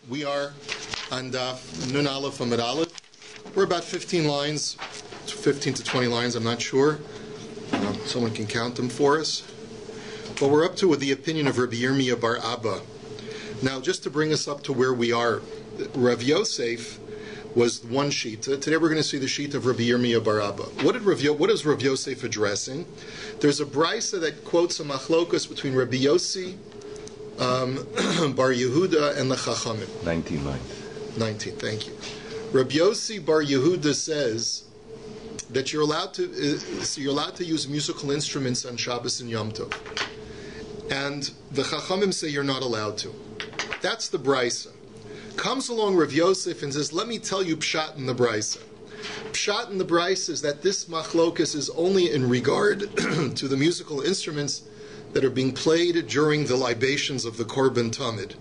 We are on DAF Nun Aleph Amid Aleph. We're about 15 lines, 15 to 20 lines, I'm not sure. Someone can count them for us. But we're up to the opinion of Rabbi Yirmiyah bar Abba. Now, just to bring us up to where we are, Rav Yosef was one shita. Today we're going to see the shita of Rabbi Yirmiyah bar Abba. What is Rav Yosef addressing? There's a brisa that quotes a machlokus between Rabbi Yossi bar Yehuda and the Chachamim. 19 lines. 19, thank you. Rabbi Yossi bar Yehuda says that you're allowed to use musical instruments on Shabbos and Yom Tov, and the Chachamim say you're not allowed to. That's the brisa. Comes along Rav Yosef and says, let me tell you pshat in the brisa. Pshat in the brisa is that this machlokus is only in regard to the musical instruments that are being played during the libations of the Korban Tamid.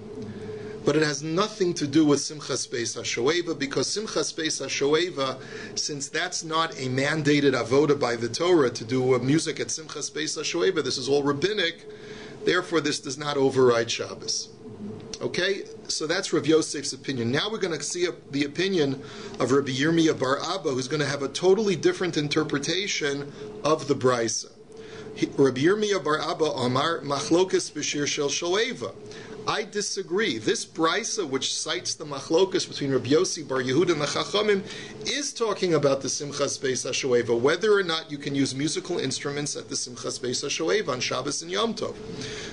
But it has nothing to do with Simchas Beis HaShoeva, because Simchas Beis HaShoeva, since that's not a mandated avoda by the Torah to do music at Simchas Beis HaShoeva, this is all rabbinic, therefore this does not override Shabbos. Okay, so that's Rav Yosef's opinion. Now we're going to see the opinion of Rabbi Yirmiyah bar Abba, who's going to have a totally different interpretation of the brisa. Rabbi Yirmiyah bar Abba Amar Machlokas B'Shir Shel Shoeva. I disagree. This brisa, which cites the machlokas between Rabbi Yossi bar Yehuda and the Chachamim, is talking about the Simchas Beis HaShoeva, whether or not you can use musical instruments at the Simchas Beis HaShoeva on Shabbos and Yom Tov.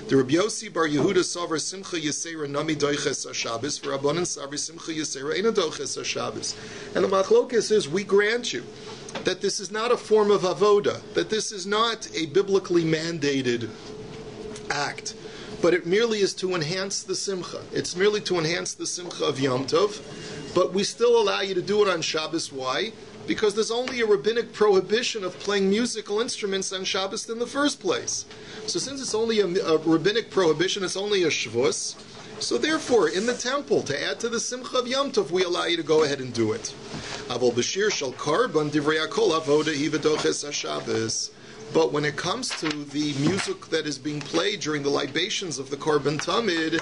The Rabbi Yossi bar Yehuda savar Simcha Yisera Nami Doiches HaShabbos, for Rabbanan savar Simcha Yisera Eina Doiches HaShabbos. And the machlokas is, we grant you that this is not a form of avoda, that this is not a biblically mandated act, but it merely is to enhance the simcha. It's merely to enhance the simcha of Yom Tov, but we still allow you to do it on Shabbos. Why? Because there's only a rabbinic prohibition of playing musical instruments on Shabbos in the first place. So since it's only a rabbinic prohibition, it's only a shvus, so therefore, in the temple, to add to the simcha of Yom Tov, we allow you to go ahead and do it. Avol b'shir shel karban divrei hakol avoda hi v'doches haShabbos. But when it comes to the music that is being played during the libations of the Korban Tamid,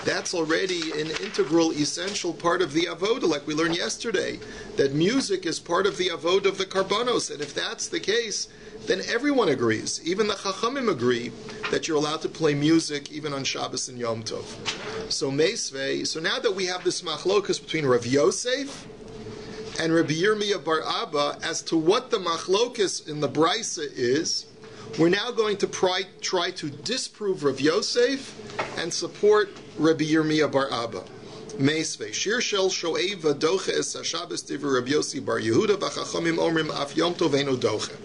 that's already an integral, essential part of the avoda, like we learned yesterday, that music is part of the avoda of the Karbanos. And if that's the case, then everyone agrees. Even the Chachamim agree that you're allowed to play music even on Shabbos and Yom Tov. So Meisvei, so now that we have this machlokus between Rav Yosef and Rabbi Yirmiyah bar Abba as to what the machlokus in the brisa is, we're now going to try to disprove Rav Yosef and support Rabbi Yirmiyah bar Abba. Meisvei shir shel shoeva doche es haShabbos divrei Rav Yossi bar Yehuda v'chachamim omrim af Yom Tov eino doche.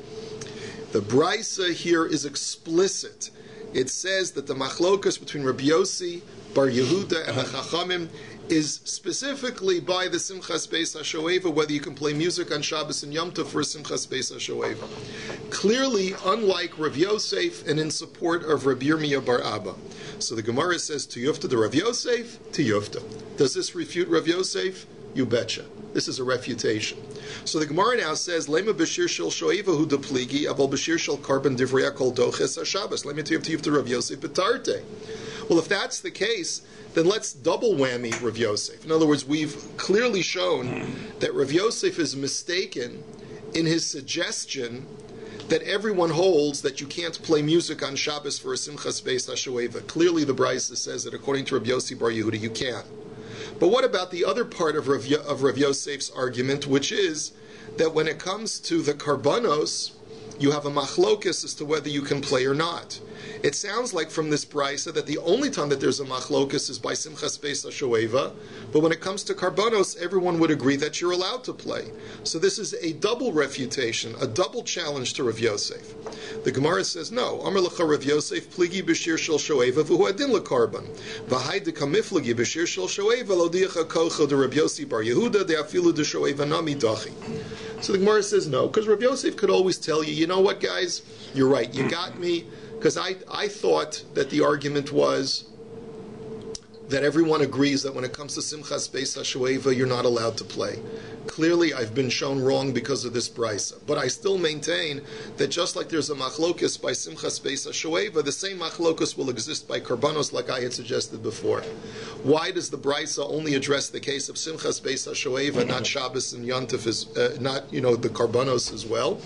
The brisa here is explicit. It says that the machlokus between Rabbi Yossi bar Yehuda and the Chachamim is specifically by the Simchas Beis HaShoeva, whether you can play music on Shabbos and Yom Tov for Simchas Beis HaShoeva. Clearly, unlike Rav Yosef, and in support of Rabbi Yirmiyah bar Abba. So the Gemara says, to Yufta to Rav Yosef, to Yufta. Does this refute Rav Yosef? You betcha. This is a refutation. So the Gemara now says, Lema b'shir shel shoeva hu depligi, avol b'shir shel karban divrei hakol doches haShabbos. Let me tell you to Rav Yosef betarte. Well, if that's the case, then let's double whammy Rav Yosef. In other words, we've clearly shown that Rav Yosef is mistaken in his suggestion that everyone holds that you can't play music on Shabbos for a Simchas Beis HaShoeva. Clearly the brisa says that according to Rabbi Yossi bar Yehuda, you can. But what about the other part of Rav Yosef's argument, which is that when it comes to the karbanos, you have a machlokus as to whether you can play or not. It sounds like from this brisa that the only time that there's a machlokus is by Simchas Beis HaShoeva, but when it comes to karbanos, everyone would agree that you're allowed to play. So this is a double refutation, a double challenge to Rav Yosef. The Gemara says, no, Amar Lecha Rav Yosef, pligi b'shir shel shoeva, v'hu adin lekarban. V'hai dekamiflagi b'shir shel shoeva, lo diacha kocho de Rav Yossi bar Yehuda, de afilu de shoeva nami dachi. So the Gemara says no, because Rav Yosef could always tell you, you know what, guys, you're right, you got me, because I thought that the argument was that everyone agrees that when it comes to Simchas Beis HaShoeva, you're not allowed to play. Clearly, I've been shown wrong because of this brisa. But I still maintain that just like there's a machlokus by Simchas Beis HaShoeva, the same machlokus will exist by Karbanos, like I had suggested before. Why does the brisa only address the case of Simchas Beis HaShoeva, not Shabbos and Yontif, not the Karbanos as well?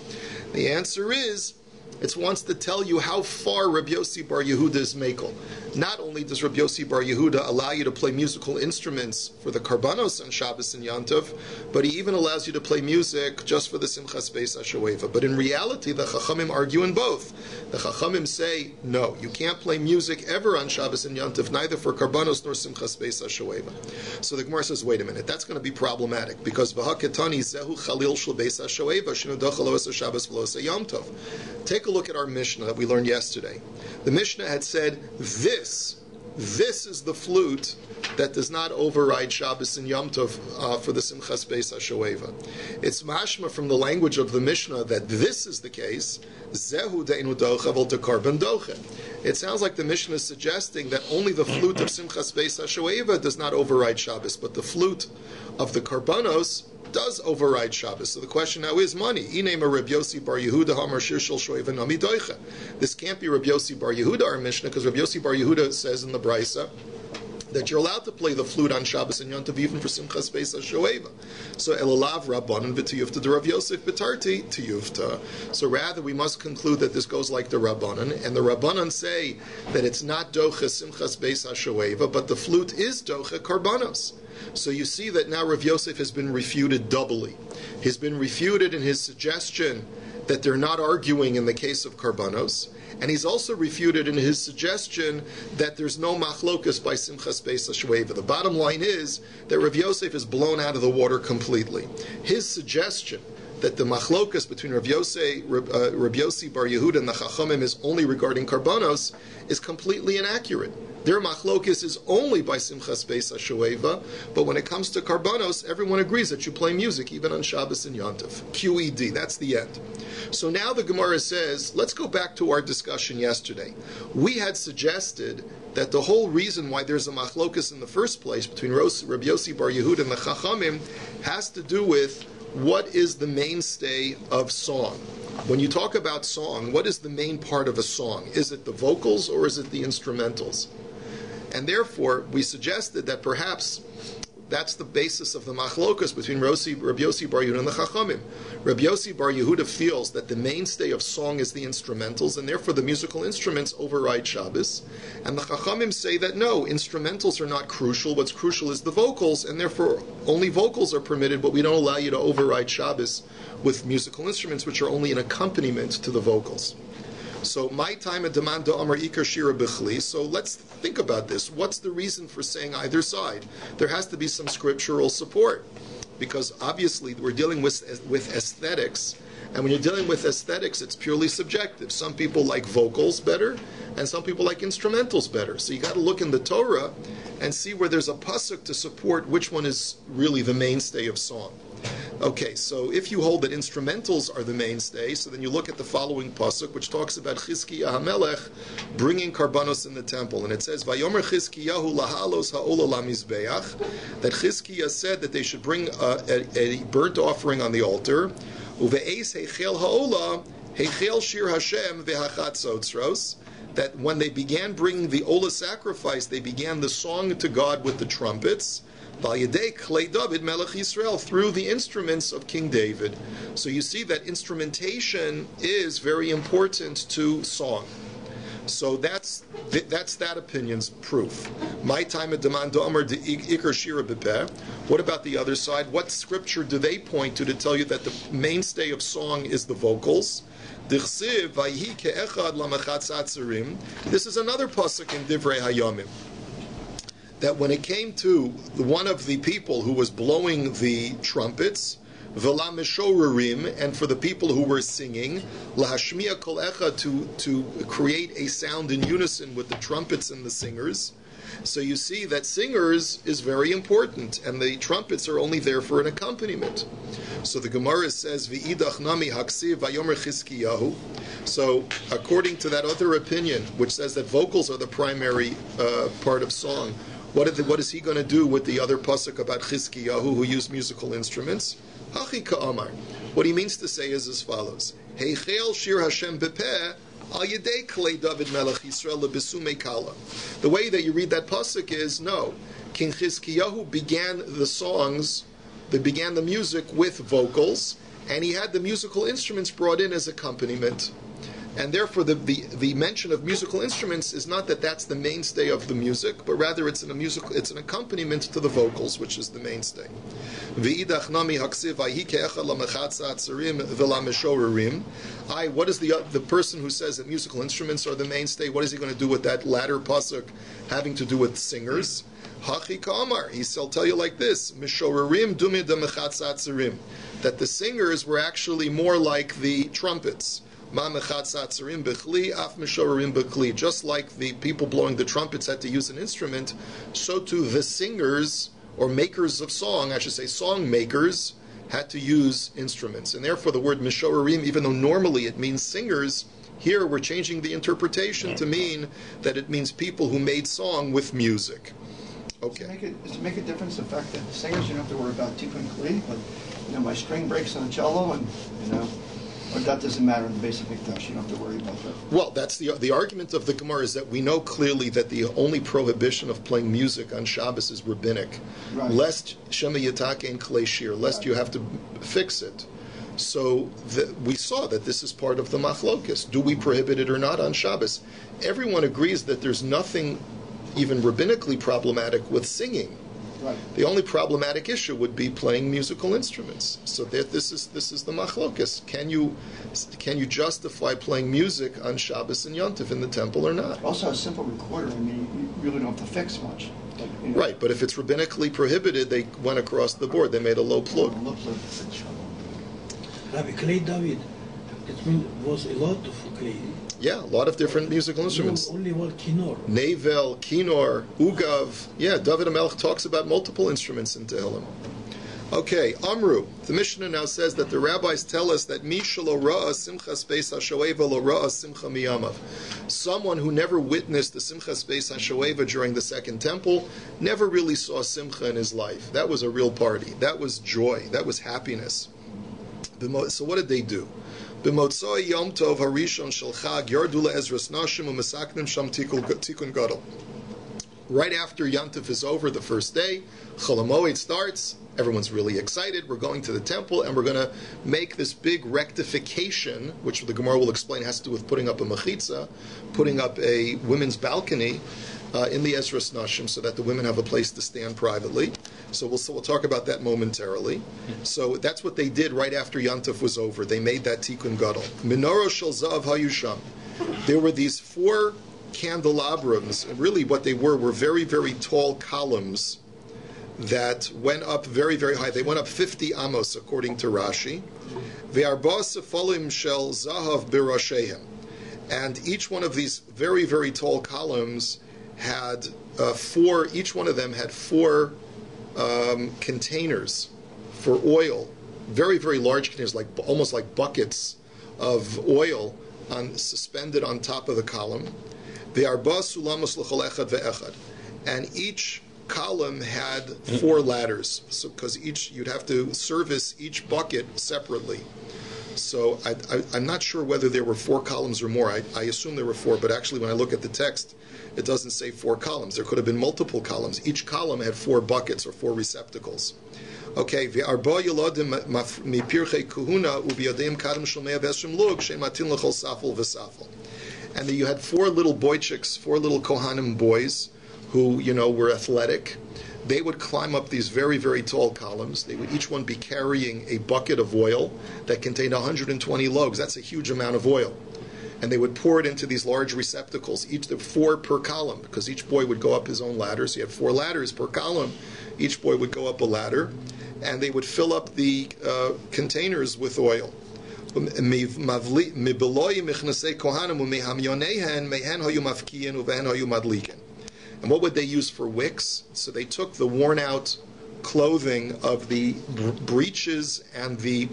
The answer is, it wants to tell you how far Rabbi Yossi Bar Yehuda is makel. Not only does Rabbi Yossi Bar Yehuda allow you to play musical instruments for the Karbanos on Shabbos and Yontif, but he even allows you to play music just for the Simchas Beis HaShoeva. But in reality, the Chachamim argue in both. The Chachamim say, no, you can't play music ever on Shabbos and Yontif, neither for Karbanos nor Simchas Beis HaShoeva. So the Gemara says, wait a minute, that's going to be problematic, because V'haketani zehu chalil shel Beis HaShoeva, shenu dochel lo asa Shabbos v'lo asa Yom Tov. Take a look at our Mishnah that we learned yesterday. The Mishnah had said, this is the flute that does not override Shabbos and Yom Tov for the Simchas Beis HaShoeva. It's mashma from the language of the Mishnah that this is the case. Zehu de'enu docha v'l tekarban docha. It sounds like the Mishnah is suggesting that only the flute of Simchas Beis HaShoeva does not override Shabbos, but the flute of the Karbanos does override Shabbos. So the question now is money. Inema Rabbi Yossi Bar Yehuda Hamar Shir Shel Shoeva Nami Doicha. This can't be Rabbi Yossi Bar Yehuda, our Mishnah, because Rabbi Yossi Bar Yehuda says in the Brisa that you're allowed to play the flute on Shabbos and Yom Tov even for Simchas Beis HaShoeva. So Elalav Rabbanan v'tiyufta de Rav Yosef b'tarti tiyufta. So rather we must conclude that this goes like the Rabbanan, and the Rabbanan say that it's not docha Simchas Beis HaShoeva, but the flute is docha Karbanos. So you see that now Rav Yosef has been refuted doubly. He's been refuted in his suggestion that they're not arguing in the case of Karbanos, and he's also refuted in his suggestion that there's no machlokas by Simchas Beis HaShoeva. The bottom line is that Rav Yosef is blown out of the water completely. His suggestion that the machlokas between Rav Yossi Bar Yehuda and the Chachamim is only regarding Karbanos is completely inaccurate. Their machlokas is only by Simchas Beis HaShoeva, but when it comes to Karbanos, everyone agrees that you play music even on Shabbos and Yontif. QED, that's the end. So now the Gemara says, let's go back to our discussion yesterday. We had suggested that the whole reason why there's a machlokas in the first place between Rabbi Yossi Bar Yehuda and the Chachamim has to do with what is the mainstay of song. When you talk about song, what is the main part of a song? Is it the vocals or is it the instrumentals? And therefore, we suggested that perhaps that's the basis of the machlokas between Rabbi Yossi Bar Yehuda and the Chachamim. Rabbi Yossi Bar Yehuda feels that the mainstay of song is the instrumentals, and therefore the musical instruments override Shabbos. And the Chachamim say that no, instrumentals are not crucial. What's crucial is the vocals, and therefore only vocals are permitted, but we don't allow you to override Shabbos with musical instruments, which are only an accompaniment to the vocals. So my time at demand Amar Ikar Shira Bichli. So let's think about this. What's the reason for saying either side? There has to be some scriptural support, because obviously we're dealing with aesthetics, and when you're dealing with aesthetics, it's purely subjective. Some people like vocals better, and some people like instrumentals better. So you got to look in the Torah and see where there's a pasuk to support which one is really the mainstay of song. Okay, so if you hold that instrumentals are the mainstay, so then you look at the following pasuk, which talks about Chizkiah HaMelech bringing karbanos in the temple, and it says, "Vayomer Chizkiyahu lahalos ha'ola lamizbeach," that Chizkiah said that they should bring a burnt offering on the altar. Uve'eis heichel ha'ola heichel shir Hashem ve'hachatzotzros. That when they began bringing the ola sacrifice, they began the song to God with the trumpets. Klei David Melech Yisrael, through the instruments of King David. So you see that instrumentation is very important to song. So that's that opinion's proof. My time at demand Amar de Ikar Shira Bepeh. What about the other side? What scripture do they point to tell you that the mainstay of song is the vocals? This is another pasuk in Divrei Hayomim, that when it came to one of the people who was blowing the trumpets, V'la meshorerim, and for the people who were singing, lahashmiya kol echa, to create a sound in unison with the trumpets and the singers. So you see that singers is very important, and the trumpets are only there for an accompaniment. So the Gemara says, V'idach nami haksiv vayomer Chizkiyahu. So according to that other opinion, which says that vocals are the primary part of song, What is he going to do with the other pasuk about Chizkiyahu who used musical instruments? Hachi ka'amar. What he means to say is as follows: Heichel shir Hashem bepeh al yedei klei David melech Yisrael lebesumei kala. The way that you read that pasuk is no. King Chizkiyahu began the songs, they began the music with vocals, and he had the musical instruments brought in as accompaniment. And therefore, the mention of musical instruments is not that that's the mainstay of the music, but rather it's an accompaniment to the vocals, which is the mainstay. What is the person who says that musical instruments are the mainstay? What is he going to do with that latter pasuk having to do with singers? Hachi Kamar. He'll tell you like this: Mishorerim dumid mechatzarim. That the singers were actually more like the trumpets. Just like the people blowing the trumpets had to use an instrument, so too the singers, or makers of song, I should say song makers, had to use instruments. And therefore the word mishorerim, even though normally it means singers, here we're changing the interpretation to mean that it means people who made song with music. Okay. Does it make a difference the fact that singers, you don't have to worry about tikkun kli, but my string breaks on the cello, and or that doesn't matter in the basic mikdash. You don't have to worry about that. Well, that's the argument of the Gemara is that we know clearly that the only prohibition of playing music on Shabbos is rabbinic, right. Lest shema yitake and klei shir, lest you have to fix it. So we saw that this is part of the machlokes. Do we prohibit it or not on Shabbos? Everyone agrees that there's nothing even rabbinically problematic with singing. Right. The only problematic issue would be playing musical instruments. So that this is the machlokes. Can you justify playing music on Shabbos and Yontif in the temple or not? Also, a simple recorder. You really don't have to fix much. Right, but if it's rabbinically prohibited, they went across the board. They made a low plug. Rabbi Klei David, it was a lot of clay. Yeah, a lot of different musical instruments. Only one kinor. Nevel, kinor, ugav. Yeah, David HaMelech talks about multiple instruments in Tehillim. Okay, Amru. The Mishnah now says that the rabbis tell us that Misha lo ra'a simchas beis hashoeva lo ra'a simcha miyamav. Someone who never witnessed the simchas beis hashoeva during the Second Temple never really saw simcha in his life. That was a real party. That was joy. That was happiness. So what did they do? B'motzoi Yom Tov Harishon Shel Chag Yardu LeEzras Nashim U'Mesaknim Sham Tikun Gadol. Right after Yontif is over, the first day, Chol HaMoed starts. Everyone's really excited. We're going to the temple, and we're going to make this big rectification, which the Gemara will explain has to do with putting up a mechitza, putting up a women's balcony in the Ezras Nashim, so that the women have a place to stand privately. So we'll talk about that momentarily. So that's what they did right after Yontif was over. They made that Tikkun Gadol. Menorah Shel Zav Hayusham. There were these 4 candelabras, and really what they were very, very tall columns that went up very, very high. They went up 50 amos, according to Rashi. Ve'arba sefalim shel zahav birashehem. And each one of these very, very tall columns had 4, each one of them had 4 containers for oil, very, very large containers, almost like buckets of oil suspended on top of the column. Ve'arba sulamos l'chol echad ve'echad. And each column had 4 ladders, so because you'd have to service each bucket separately. So I'm not sure whether there were 4 columns or more. I assume there were 4, but actually when I look at the text, it doesn't say 4 columns. There could have been multiple columns. Each column had 4 buckets or 4 receptacles. Okay, ve'arba yeladim mipirchei kuhuna u'biyadim kadam shomei v'eshim lug she'matin l'chol safel v'safel. And then you had 4 little boychiks, 4 little Kohanim boys, who, were athletic. They would climb up these very, very tall columns. They would each one be carrying a bucket of oil that contained 120 logs. That's a huge amount of oil. And they would pour it into these large receptacles, each 4 per column, because each boy would go up his own ladder. So you had 4 ladders per column. Each boy would go up a ladder, and they would fill up the containers with oil. And what would they use for wicks? So they took the worn-out clothing of the breeches and the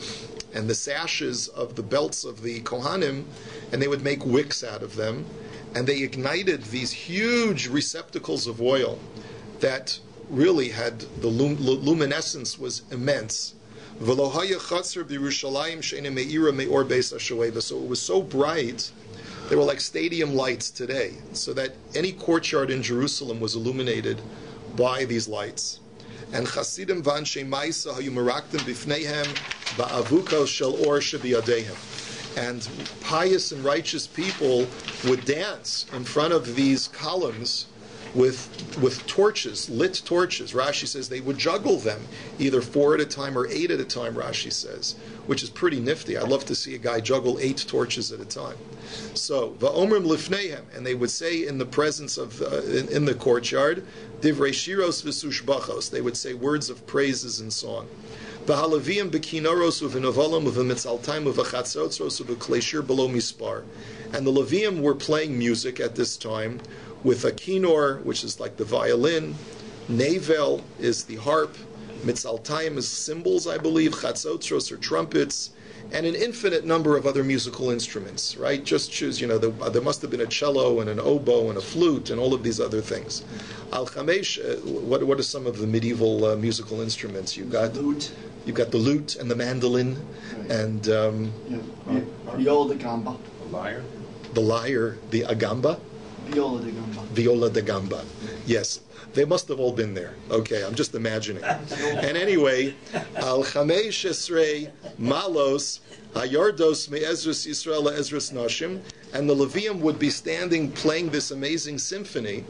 sashes of the belts of the Kohanim, and they would make wicks out of them. And they ignited these huge receptacles of oil that really had the luminescence was immense. So it was so bright, they were like stadium lights today, so that any courtyard in Jerusalem was illuminated by these lights. And Chasidim v'anshe Ma'isa hayu merakdim bifneihem ba'avuko shel or shebiyadehem. And pious and righteous people would dance in front of these columns with torches, lit torches. Rashi says they would juggle them, either 4 at a time or 8 at a time, Rashi says, which is pretty nifty. I'd love to see a guy juggle 8 torches at a time. So, va'omrim lifneihem, and they would say in the presence of, in the courtyard, divrei shiros v'sushbachos, they would say words of praises and song. V'halaviyim b'kinoros u'v'novolim u'v'mitzaltaim u'v'chatzotros u'v'kleishir below mispar. And the Levium were playing music at this time with a kinor, which is like the violin, navel is the harp, mitzaltaim is cymbals, I believe, chatzotros are trumpets, and an infinite number of other musical instruments, right? Just choose, there must have been a cello and an oboe and a flute and all of these other things. Al chamesh, what are some of the medieval musical instruments? You've got the lute and the mandolin, right. And viola da gamba, the lyre, the agamba. Viola da gamba. Yes, they must have all been there. Okay, I'm just imagining. And anyway, al chamesh esrei malos hayardos me'ezrus Yisrael ezrus nashim, and the Levium would be standing playing this amazing symphony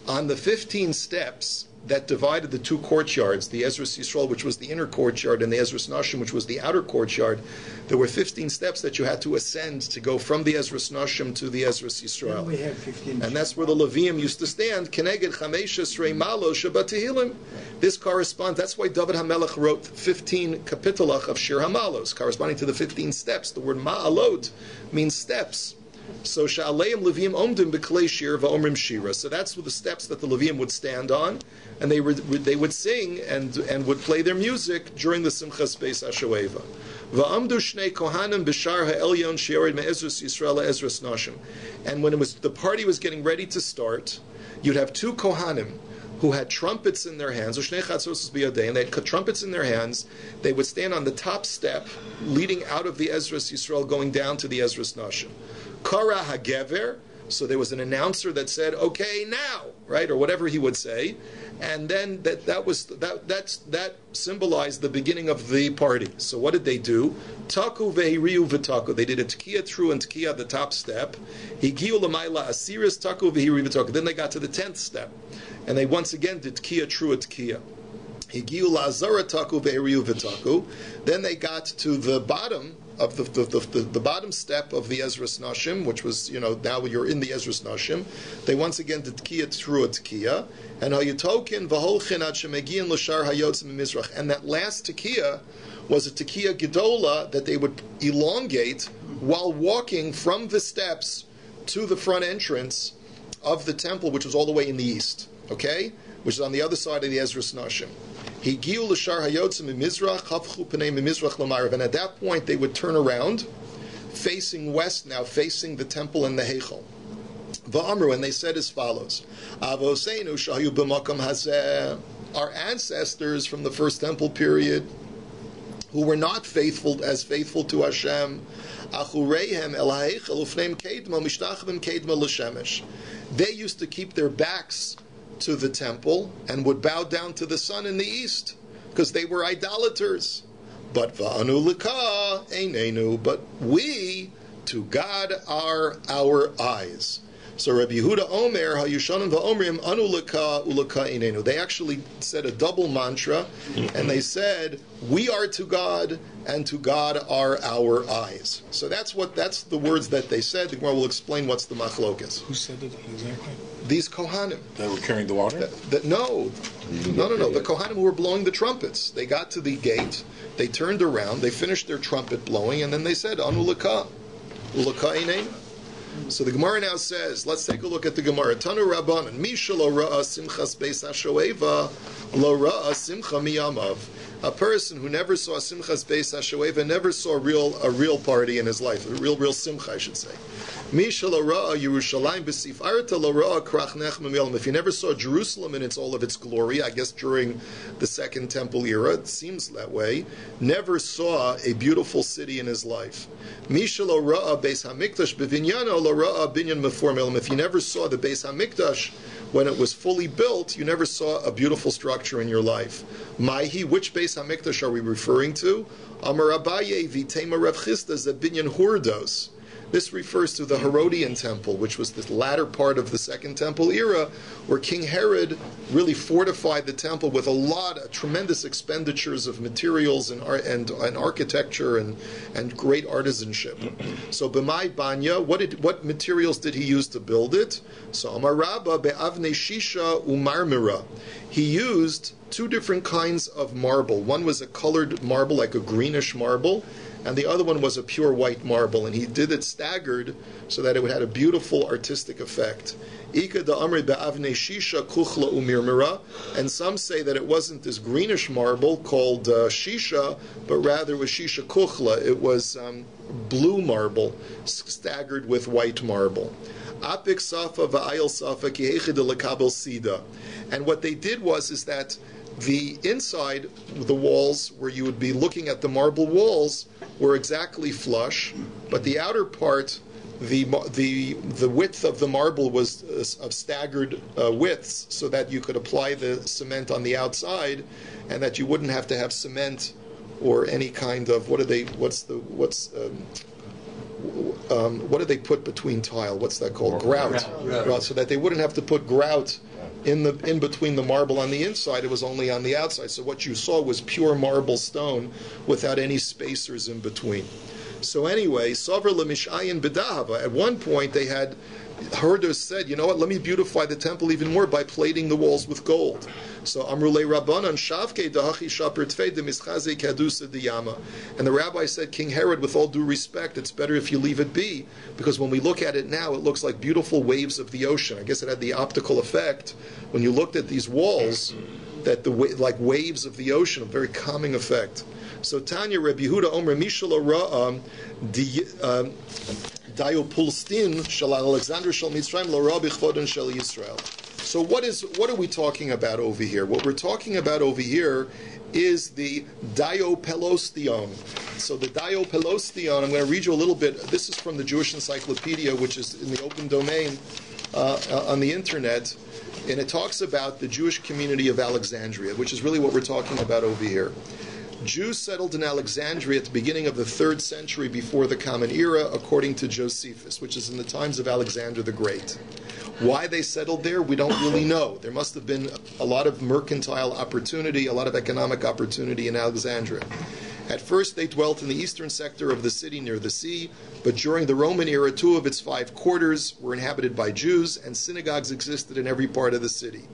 on the 15 steps that divided the 2 courtyards, the Ezras Yisrael, which was the inner courtyard, and the Ezras Nashim, which was the outer courtyard. There were 15 steps that you had to ascend to go from the Ezras Nashim to the Ezras Yisrael. We have 15. And that's where the Levium used to stand. Keneged Chamesh Esrei Malo Shabbat Tehillim. This corresponds, that's why David HaMelech wrote 15 kapitulach of Shir HaMalos, corresponding to the 15 steps. The word Ma'alot means steps. So Sha'aleim Levium Omdim B'Klei Shir Va'omrim Shira. So that's the steps that the Levium would stand on, and they would sing and would play their music during the Simchas Beis HaShoeva. Va'amdu Shnei Kohanim B'Shar Ha'Elyon She'orid Me'ezrus Yisrael Ezras Nashim. And when the party was getting ready to start, you'd have 2 Kohanim who had trumpets in their hands, and they had trumpets in their hands. They would stand on the top step leading out of the Ezras Yisrael going down to the Ezras Nashim. Kara HaGever, so there was an announcer that said, okay, now, right, or whatever he would say, and then that symbolized the beginning of the party. So what did they do? Taku vehiriu v'taku. They did a tekiah true and tekiah the top step. Higiu l'mayla asiris taku vehiriu v'taku. Then they got to the 10th step, and they once again did tekiah true and tekiah. Higiu la'azara taku vehiriu v'taku. Then they got to the bottom of the bottom step of the Ezras Nashim, which was, now you're in the Ezras Nashim. They once again did tekiah through a tekiah, and hayutokin v'holchin ad shemegiin l'shar hayotzim mizrach. And that last tekiah was a tekiah gedola that they would elongate while walking from the steps to the front entrance of the temple, which was all the way in the east. Okay, which is on the other side of the Ezras Nashim. Higiu l'shar hayotzim mizrach hafchu pnei mizrach l'marav, and at that point they would turn around, facing west now, facing the temple and the Heichal. Va'amru, and they said as follows: Avoseinu shayu b'makom hazeh, our ancestors from the first temple period, who were not as faithful to Hashem, achureihem el ha'eichel ufneim kedma mishtachvim kedma l'shemesh. They used to keep their backs to the temple and would bow down to the sun in the east because they were idolaters. But va'anu lika einenu, but we, to God are our eyes. So Rabbi Yehuda Omer hayushanim va'omrim anu lika ulika einenu. They actually said a double mantra, and they said, we are to God and to God are our eyes. So that's the words that they said. The Gemara will explain what's the machlokas. Who said it exactly? These Kohanim. That were carrying the water? No. The Kohanim who were blowing the trumpets. They got to the gate, they turned around, they finished their trumpet blowing, and then they said, Anu laka. Ulaka inein. So the Gemara now says, let's take a look at the Gemara. Tanu Rabbanan, Misha lo ra'a simchas beis hashoeva, lo ra'a simcha miyamav. A person who never saw Simchas Beis HaShoeva never saw a real party in his life, a real simcha, I should say. If you never saw Jerusalem in all of its glory, I guess during the Second Temple era, it seems that way, never saw a beautiful city in his life. If you never saw the Beis HaMikdash when it was fully built, you never saw a beautiful structure in your life. Maihi, which Beis HaMikdash are we referring to? Amar Abaye v'tema Rav Chisda zebinyan hurdos. This refers to the Herodian temple, which was the latter part of the Second Temple era, where King Herod really fortified the temple with tremendous expenditures of materials and architecture and great artisanship. So B'mai Banya, what materials did he use to build it? So Amar Rabba be'avnei shisha umarmira. He used two different kinds of marble. One was a colored marble, like a greenish marble, and the other one was a pure white marble, and he did it staggered so that it had a beautiful artistic effect. Ika da amri be'avnei shisha kuchla umirmira, and some say that it wasn't this greenish marble called shisha, but rather it was shisha kuchla. It was blue marble staggered with white marble. Apik safa va'ayil safa ki hechid lekabel sida, and what they did is that the inside, the walls, where you would be looking at the marble walls, were exactly flush, but the outer part, the width of the marble was of staggered widths, so that you could apply the cement on the outside, and that you wouldn't have to have cement or any kind of what do they put between tile? What's that called? Grout. So that they wouldn't have to put grout in between the marble on the inside. It was only on the outside. So what you saw was pure marble stone without any spacers in between. So anyway, Sover Lemishayin B'Dahava. At one point they had Herders said, you know what, let me beautify the temple even more by plating the walls with gold. So Amrulei Rabbanan Shavke Dahachi Shaper Tfei de Mischaze Kadusa Diyama. And the rabbi said, King Herod, with all due respect, it's better if you leave it be, because when we look at it now, it looks like beautiful waves of the ocean. I guess it had the optical effect when you looked at these walls, that like waves of the ocean, a very calming effect. So Tanya Rabbi Yehuda Omer Mishala Ra'am Diopulstin Shal Alexander Shal Mitzrayim La Rabbi Chvodan Shal Yisrael. So what are we talking about over here? What we're talking about over here is the Diopelostion. So the Diopelostion, I'm going to read you a little bit. This is from the Jewish Encyclopedia, which is in the open domain on the internet, and it talks about the Jewish community of Alexandria, which is really what we're talking about over here. Jews settled in Alexandria at the beginning of the 3rd century before the Common Era, according to Josephus, which is in the times of Alexander the Great. Why they settled there, we don't really know. There must have been a lot of mercantile opportunity, a lot of economic opportunity in Alexandria. At first, they dwelt in the eastern sector of the city near the sea, but during the Roman era, 2 of its 5 quarters were inhabited by Jews, and synagogues existed in every part of the city.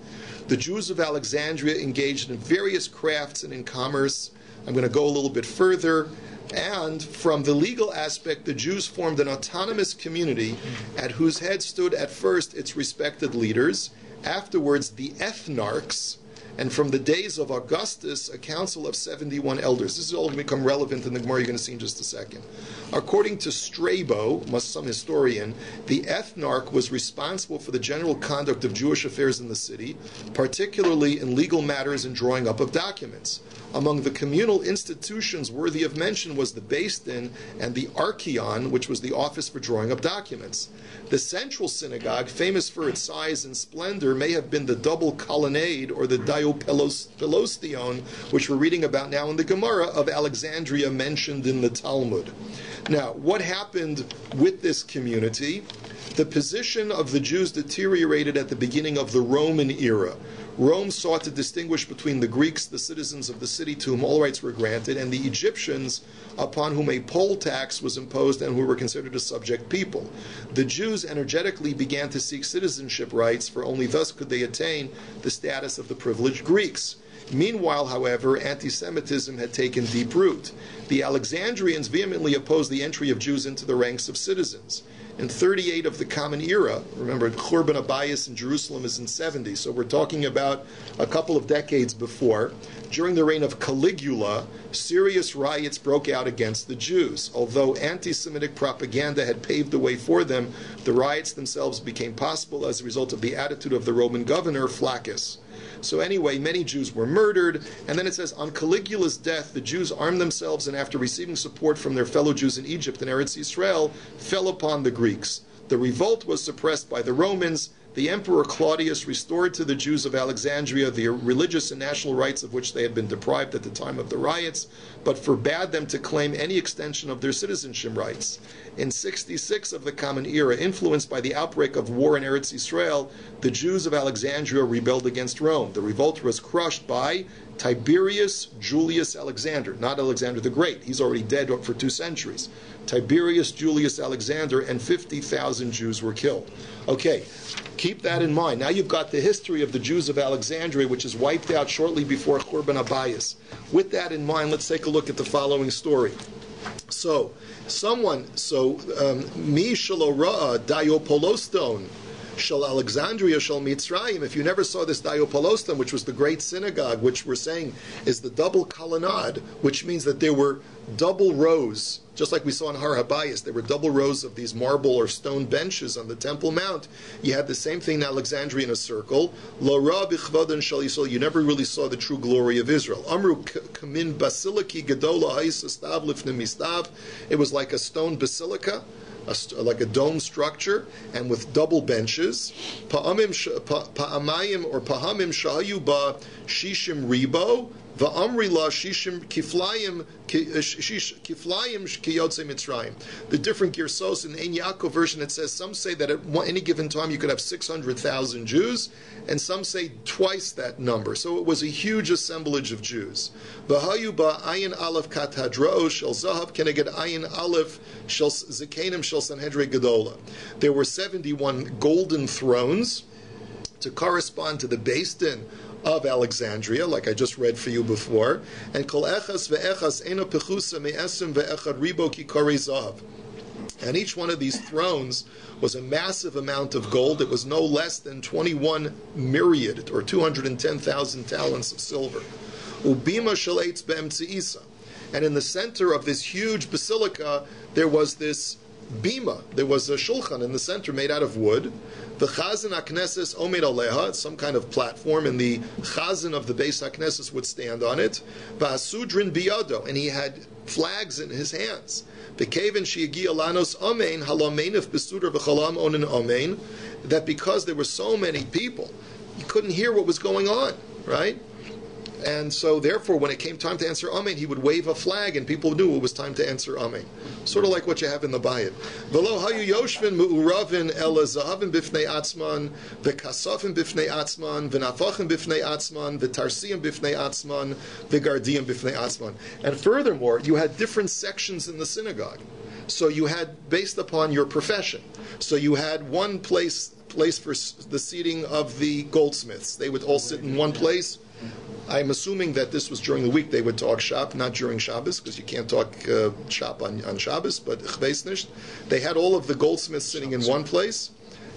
The Jews of Alexandria engaged in various crafts and in commerce. I'm going to go a little bit further. And from the legal aspect, the Jews formed an autonomous community at whose head stood at first its respected leaders, afterwards the ethnarchs, and from the days of Augustus, a council of 71 elders. This is all going to become relevant in the Gemara you're going to see in just a second. According to Strabo, some historian, the ethnarch was responsible for the general conduct of Jewish affairs in the city, particularly in legal matters and drawing up of documents. Among the communal institutions worthy of mention was the Beis Din and the Archeon, which was the office for drawing up documents. The central synagogue, famous for its size and splendor, may have been the double colonnade or the Diopelostion, which we're reading about now in the Gemara, of Alexandria mentioned in the Talmud. Now, what happened with this community? The position of the Jews deteriorated at the beginning of the Roman era. Rome sought to distinguish between the Greeks, the citizens of the city to whom all rights were granted, and the Egyptians, upon whom a poll tax was imposed and who were considered a subject people. The Jews energetically began to seek citizenship rights, for only thus could they attain the status of the privileged Greeks. Meanwhile, however, anti-Semitism had taken deep root. The Alexandrians vehemently opposed the entry of Jews into the ranks of citizens. in 38 of the Common Era. Remember, Churban Abayis in Jerusalem is in 70, so we're talking about a couple of decades before. During the reign of Caligula, serious riots broke out against the Jews. Although anti-Semitic propaganda had paved the way for them, the riots themselves became possible as a result of the attitude of the Roman governor, Flaccus. So anyway, many Jews were murdered, and then it says, on Caligula's death, the Jews armed themselves, and after receiving support from their fellow Jews in Egypt and Eretz Yisrael, fell upon the Greeks. The revolt was suppressed by the Romans. The Emperor Claudius restored to the Jews of Alexandria the religious and national rights of which they had been deprived at the time of the riots, but forbade them to claim any extension of their citizenship rights. In 66 of the Common Era, influenced by the outbreak of war in Eretz Yisrael, the Jews of Alexandria rebelled against Rome. The revolt was crushed by Tiberius Julius Alexander, not Alexander the Great. He's already dead for 2 centuries. Tiberius Julius Alexander, and 50,000 Jews were killed. Okay, keep that in mind. Now you've got the history of the Jews of Alexandria, which is wiped out shortly before Churban Abayis. With that in mind, let's take a look at the following story. Mi shelo ra'a Diopoloston shel Alexandria shel Mitzrayim. If you never saw this Diopoloston, which was the great synagogue, which we're saying is the double colonnade, which means that there were double rows, just like we saw in Har Habayis, there were double rows of these marble or stone benches on the Temple Mount. You had the same thing in Alexandria in a circle. Lo ra b'chvadan shel Yisrael. You never really saw the true glory of Israel. Amru kamin basiliki gedola ha'is stav lifnei mistav. It was like a stone basilica, like a dome structure, and with double benches. Pa'amayim or pahamim shayu ba shishim ribo. Va'amri la shishim kiflayim kiyotze Mitzrayim. The different girsos in the Ein Yaakov version, it says, some say that at any given time you could have 600,000 Jews, and some say twice that number. So it was a huge assemblage of Jews. V'hayu ba'ayin aleph kat hadra'o shel zahav keneged ayin aleph shel zekenim shel sanhedrin gedola. There were 71 golden thrones to correspond to the Beis Din of Alexandria, like I just read for you before, and kol echas ve'echas eno pechusa me'esim ve'echad ribo ki korei zahav. And each one of these thrones was a massive amount of gold. It was no less than 21 myriad, or 210,000 talents of silver. Ubima shel eitz be'emtzeisa. And in the center of this huge basilica, there was this bima. There was a shulchan in the center made out of wood. The chazan hakneses omed aleha, some kind of platform, and the chazan of the Beis HaKnesses would stand on it. V'asudrin biyado, and he had flags in his hands. V'keven she'yagi alanos amein halomenif besudar v'chalam onin amein, that because there were so many people, you couldn't hear what was going on, right? And so, therefore, when it came time to answer Amen, he would wave a flag, and people knew it was time to answer Amen. Sort of like what you have in the BAYT. V'lo hayu yoshvin mu'uravin el zahavin bifnei atzman, v'kasafim bifnei atzman, v'nafachim bifnei atzman, v'tarsiyim bifnei atzman, v'gardiyim bifnei atzman. And furthermore, you had different sections in the synagogue. So you had, based upon your profession, so you had one place for the seating of the goldsmiths. They would all sit in one place. I'm assuming that this was during the week they would talk shop, not during Shabbos, because you can't talk shop on Shabbos, but chveis nicht. They had all of the goldsmiths sitting in one place.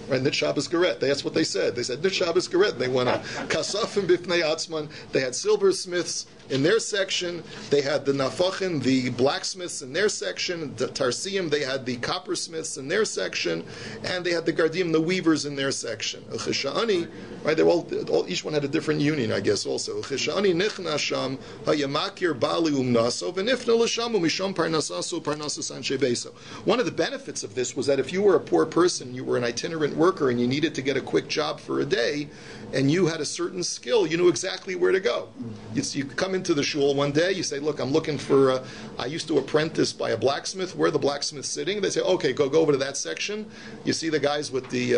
Right, Nit Shabbos Geret. That's what they said. They said Nit Shabbos Geret. They went on Kasafim Bifnei Atzman. They had silversmiths in their section. They had the Nafachim, the blacksmiths in their section. The Tarsiyim, they had the coppersmiths in their section, and they had the Gardim, the weavers in their section. Uchishani, right? They all each one had a different union, I guess. Also, Uchishani Nichnasham Hayamakir Bali Umnaso V'Nifna L'Shamu Misham Parnasasu Parnasus Anshe Beso. One of the benefits of this was that if you were a poor person, you were an itinerant worker, and you needed to get a quick job for a day, and you had a certain skill, you knew exactly where to go. You come into the shul one day, you say, look, I'm looking for, I used to apprentice by a blacksmith. Where are the blacksmiths sitting? They say, okay, go over to that section. You see the guys with the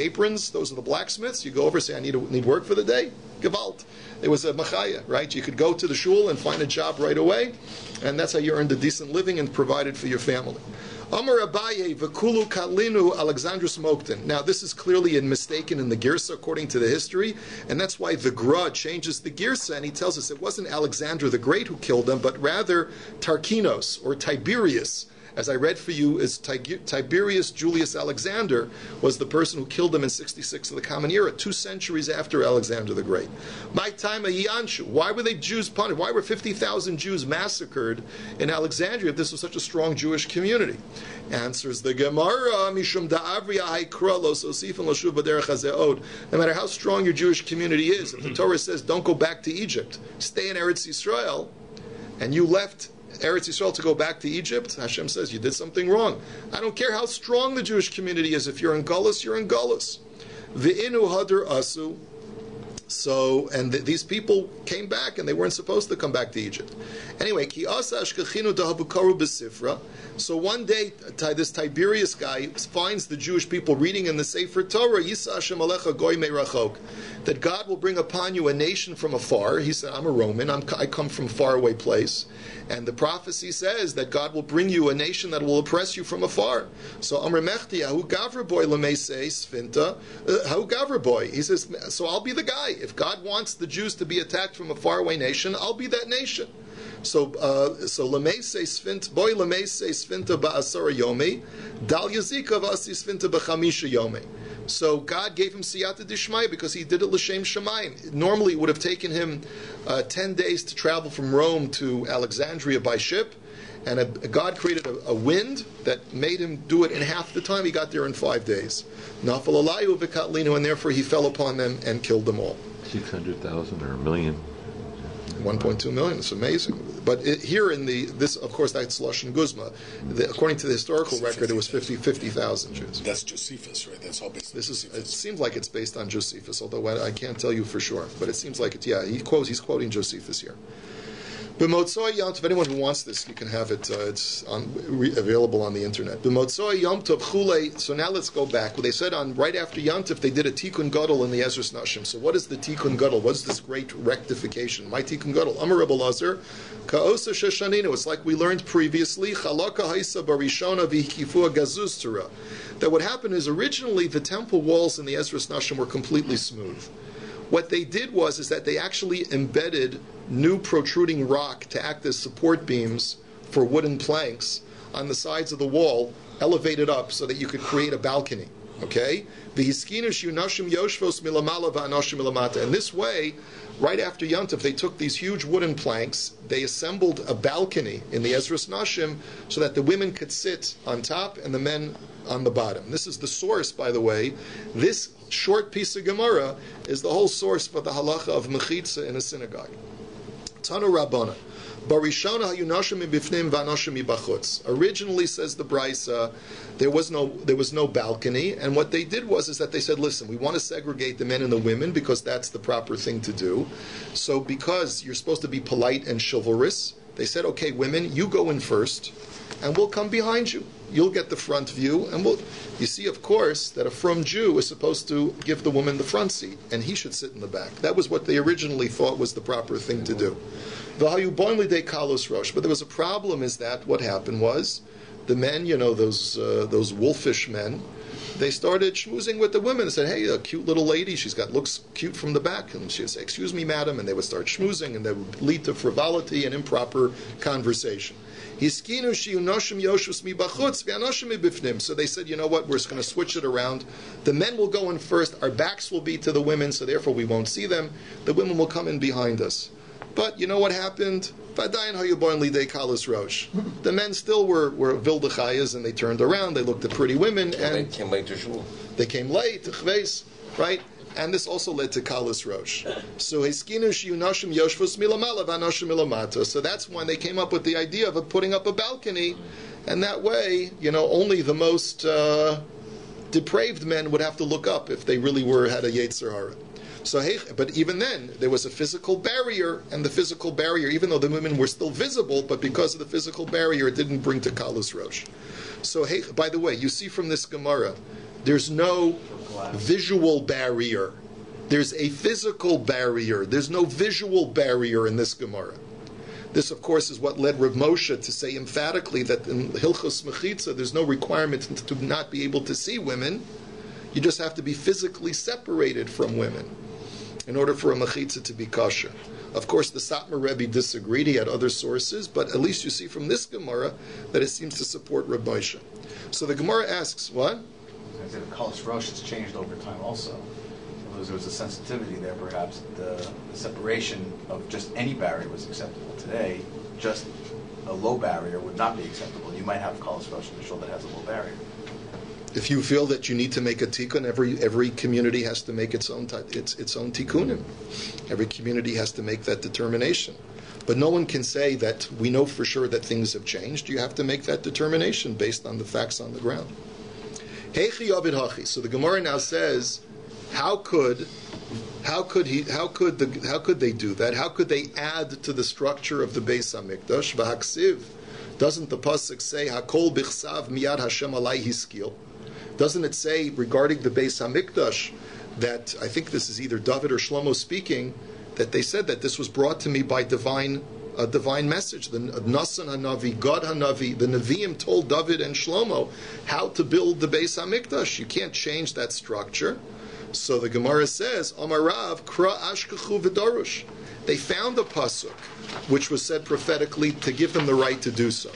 aprons, those are the blacksmiths. You go over and say, I need work for the day. Gewalt. It was a machaya, right? You could go to the shul and find a job right away, and that's how you earned a decent living and provided for your family. Amar Abaye v'kulu kalinu Alexandrus Moktin. Now this is clearly mistaken in the Girsa according to the history, and that's why the Gra changes the Girsa, and he tells us it wasn't Alexander the Great who killed them, but rather Tarquinos or Tiberius. as I read for you, is Tiberius Julius Alexander was the person who killed him in 66 of the Common Era, 2 centuries after Alexander the Great. My time of Yanshu. Why were they Jews punished? Why were 50,000 Jews massacred in Alexandria if this was such a strong Jewish community? Answers the Gemara, Mishum da'avri ha'ikra lo sosif and lo shuv b'derech haze'od. No matter how strong your Jewish community is, if the Torah says don't go back to Egypt, stay in Eretz Yisrael, and you left Eretz Yisrael to go back to Egypt, Hashem says you did something wrong. I don't care how strong the Jewish community is. If you're in Gullus, you're in Gullus. V'inu hadar asu. So, and these people came back, and they weren't supposed to come back to Egypt. Anyway, ki asa ashkechinu dahabukaru b'sifra. So one day, this Tiberius guy finds the Jewish people reading in the Sefer Torah, Yisa Hashem alecha goy me'rachok, that God will bring upon you a nation from afar. He said, I'm a Roman, I come from a faraway place. And the prophecy says that God will bring you a nation that will oppress you from afar. So Amr Mechti, Ahu Gavra boy Lamese Sfinta, Ahu Gavra boy. He says, so I'll be the guy. If God wants the Jews to be attacked from a faraway nation, I'll be that nation. So Lamese Sfint, boy Lamese Sfinta ba'asara yomi, Dal Yazika v'asi Sfinta b'chamisha yomi. So God gave him siyata dishmaya because he did it l'shem shamayim. Normally it would have taken him 10 days to travel from Rome to Alexandria by ship, and God created a wind that made him do it in half the time. He got there in 5 days. Nafal alayu v'katlinu, and therefore he fell upon them and killed them all. 600,000 or a million. 1.2 million. It's amazing. But here in this, of course, that's Lashon Guzma. According to the historical record, it was 50,000 Jews. That's Josephus, right? That's all based on Josephus. It seems like it's based on Josephus, although I can't tell you for sure. But it seems like it. Yeah, he's quoting Josephus here. B'motzoi Yom Tov, anyone who wants this, you can have it. It's available on the internet. B'motzoi Yom Tov Chulei. So now let's go back. Well, they said right after Yom Tov, they did a Tikkun Gadol in the Ezras Nashim. So what is the Tikkun Gadol? What is this great rectification? My Tikkun Gadol. Amar Rabbi Lazar, Ka'osa Sheshaninu. It's like we learned previously. Chalaka Haisa Barishona V'Hikifua Gazuz Torah. That what happened is originally the temple walls in the Ezras Nashim were completely smooth. What they did is that they actually embedded new protruding rock to act as support beams for wooden planks on the sides of the wall, elevated up so that you could create a balcony. Okay? And this way, right after Yontif, they took these huge wooden planks, they assembled a balcony in the Ezras Nashim so that the women could sit on top and the men on the bottom. This is the source, by the way. This short piece of Gemara is the whole source for the halacha of mechitza in a synagogue. Tanu Rabbana. Barishona hayunashim mibifnim v'anashim mibachutz. Originally, says the Brisa, there was no balcony, and what they did is that they said, listen, we want to segregate the men and the women because that's the proper thing to do. So because you're supposed to be polite and chivalrous, they said, okay, women, you go in first, and we'll come behind you. You'll get the front view, and you see, of course, that a frum Jew is supposed to give the woman the front seat, and he should sit in the back. That was what they originally thought was the proper thing to do. But there was a problem, is that what happened was, the men, those wolfish men, they started schmoozing with the women. They said, hey, a cute little lady, looks cute from the back. And she would say, excuse me, madam, and they would start schmoozing, and that would lead to frivolity and improper conversation. So they said, you know what, we're just going to switch it around. The men will go in first, our backs will be to the women, so therefore we won't see them. The women will come in behind us. But you know what happened? The men still were vildachayas, and they turned around, they looked at pretty women, and they came late to shul. They came late to chveis, right? And this also led to Kalas Rosh. So So that's when they came up with the idea of putting up a balcony, and that way, only the most depraved men would have to look up if they really had a Yetzer Hara. So, but even then, there was a physical barrier, and the physical barrier, even though the women were still visible, but because of the physical barrier, it didn't bring to Kalas Rosh. So, by the way, you see from this Gemara, there's no visual barrier. There's a physical barrier. There's no visual barrier in this Gemara. This, of course, is what led Rav Moshe to say emphatically that in Hilchos Mechitza, there's no requirement to not be able to see women. You just have to be physically separated from women. in order for a mechitza to be kosher. Of course, the Satmar Rebbe disagreed. He had other sources, but at least you see from this Gemara that it seems to support Reb Moshe. So the Gemara asks, what? I said the Kalas Rosh has changed over time also. There was a sensitivity there, perhaps. The separation of just any barrier was acceptable. Today, just a low barrier would not be acceptable. You might have Kalas Rosh in the shul that has a low barrier. If you feel that you need to make a tikkun, every community has to make its own tikkunim. Every community has to make that determination. But no one can say that we know for sure that things have changed. You have to make that determination based on the facts on the ground. Heichi Yavid Hachi. So the Gemara now says, how could they do that? How could they add to the structure of the Beis Hamikdash? V'haksiv. Doesn't the pasuk say Hakol bichsav miyad Hashem alai hiskil? Doesn't it say regarding the Beis Hamikdash that, I think this is either David or Shlomo speaking, that they said that this was brought to me by a divine message. The Nasan Hanavi, God Hanavi, the Nevi'im told David and Shlomo how to build the Beis Hamikdash. You can't change that structure. So the Gemara says, Amarav Kra Ashkachu V'Darush. They found a pasuk which was said prophetically to give them the right to do so.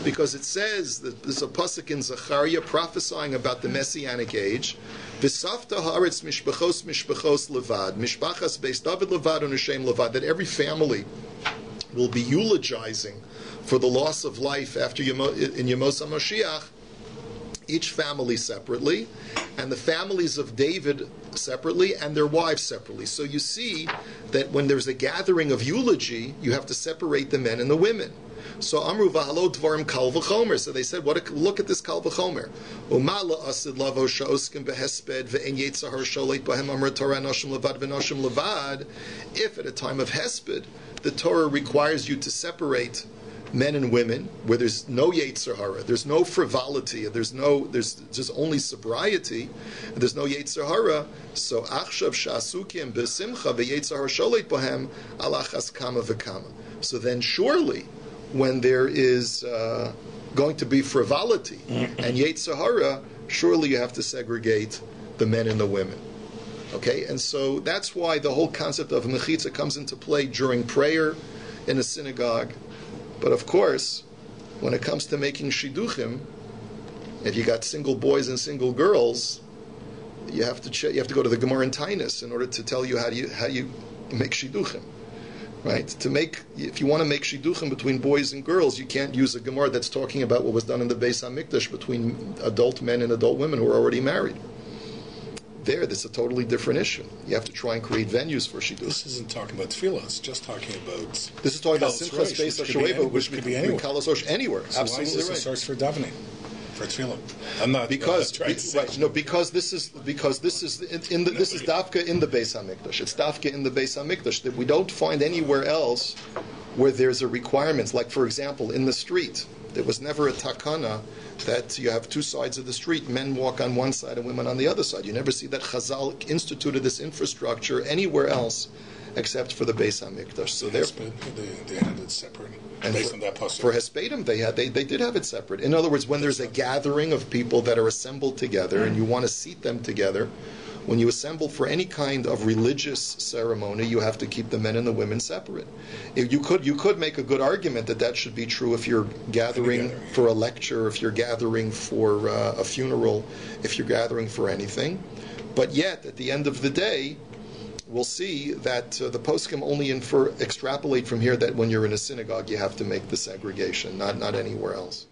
Because it says that there's a pasuk in Zechariah prophesying about the Messianic age. V'safta haaretz mishpachos levad, mishpachas beis David levad u'neshem levad, that every family will be eulogizing for the loss of life after in Yemos HaMashiach, each family separately, and the families of David separately, and their wives separately. So you see that when there's a gathering of eulogy, you have to separate the men and the women. So Amru v'halo dvarim kal v'chomer. So they said, look at this kal v'chomer. Umala asid lavo sha'oskim behesped ve'en yetzahar sholeit bahem amr Torah noshim levad v'noshim levad. If at a time of hesped, the Torah requires you to separate men and women, where there's no Yetzer Hara, there's no frivolity, there's just only sobriety, and there's no Yetzer Hara. So achshav sha'asukim b'simcha ve'yetzer hara sholeit bahem alachas kama v'kama. So then surely, when there is going to be frivolity and Yetzer Hara, surely you have to segregate the men and the women. Okay, and so that's why the whole concept of mechitza comes into play during prayer in a synagogue. But of course, when it comes to making shidduchim, if you got single boys and single girls, you have to go to the Gemara in Tainus in order to tell you how you make shidduchim, right? If you want to make shidduchim between boys and girls, you can't use a Gemara that's talking about what was done in the Beis Hamikdash between adult men and adult women who are already married. This is a totally different issue. You have to try and create venues for shidduch. This isn't talking about tefillah. It's just talking about. This is talking about Simchas Beis HaShoeva, which could be anywhere. Kalas Rosh, anywhere. So absolutely why is this right. a source for davening, for tefillah? I'm not because trying to say. because this is dafka in the Beis Hamikdash. It's dafka in the Beis Hamikdash that we don't find anywhere else where there's a requirement. Like for example, in the street, there was never a takana that you have two sides of the street, men walk on one side and women on the other side. You never see that Chazal instituted this infrastructure anywhere else except for the Beis Hamikdash. So they had it separate based on that pasuk. For Hespedim, they did have it separate. In other words, when there's a gathering of people that are assembled together and you want to seat them together, when you assemble for any kind of religious ceremony, you have to keep the men and the women separate. You could make a good argument that should be true if you're gathering for a lecture, if you're gathering for a funeral, if you're gathering for anything. But yet, at the end of the day, we'll see that the poskim only extrapolate from here that when you're in a synagogue, you have to make the segregation, not anywhere else.